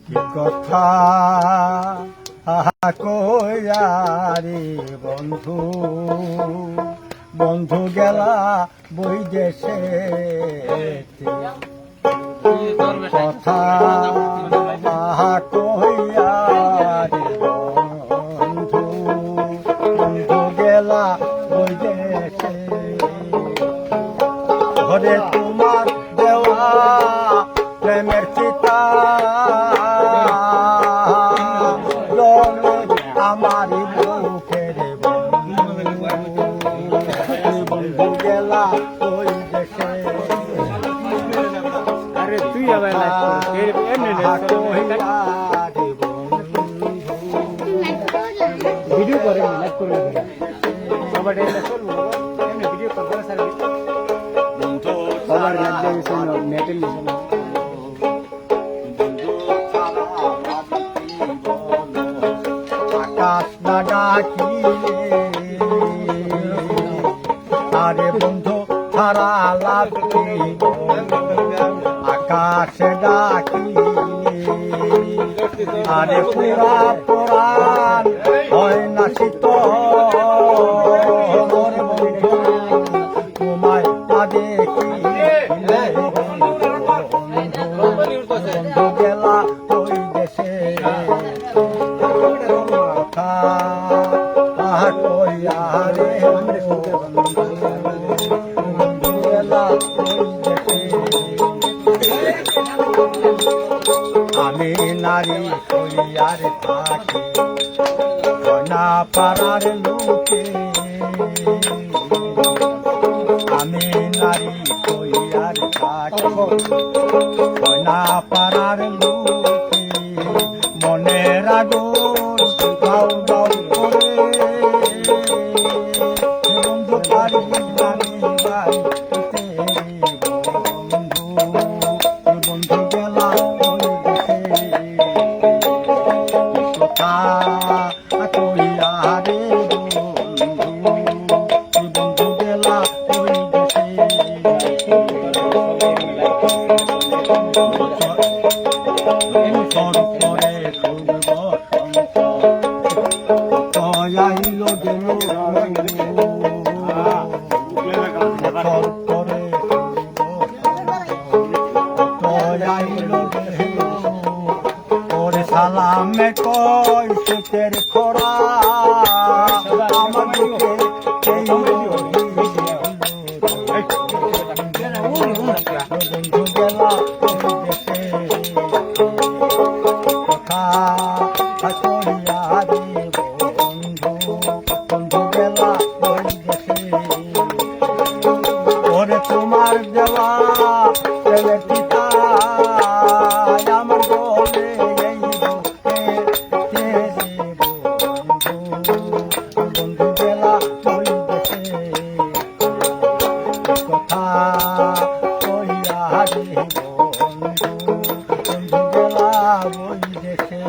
কি কথা কয়ারে বন্ধু, বন্ধু গেলা বই দেশে, কথা কয়ারে বন্ধু, বন্ধু গেলা বই দেশে, ঘরে তোমার দেওয়া প্রেমের চিতা আমার বুকের বন্ধু গেলা ওই দেশে। আরে তুই আবার ভিডিও করে লাইক করবে সবার ভিডিও করবে স্যার সবার নেটের নিশানা আকাশ না ডাকিলে আরে বন্ধু ছাড়া লাগবে, আকাশে ডাকিলে আরে পুরা পুরাণ হয় না শীতল, বন্ধু তোমায় না দেখিলে বন্ধু গেলা ওই দেশে, আমি নারী কইয়ার থাকি না পাড়ার লোকে, আমি নারী কইয়ার থাকি না পাড়ার লোকে, মনের আগুন গাও গাও করে বন্ধু পারি বন্ধু গেলা কথা কইয়ারে বন্ধু গেলা ওই দেশে, করে খুব বসন্ত আইল গেল করে ওরে সালামে কই শীতের খরা আমার বুকে বন্ধু গেলা দেশে, কথা কইয়া রে বন্ধু, বন্ধু গেলা ওই দেশে, ওরে তোমার দেওয়া প্রেমের পিতা আমার বলে এই বন্ধু গেলা ওই দেশে, কথা কইয়া রে বন্ধু, বন্ধু গেলা ওই দেশে।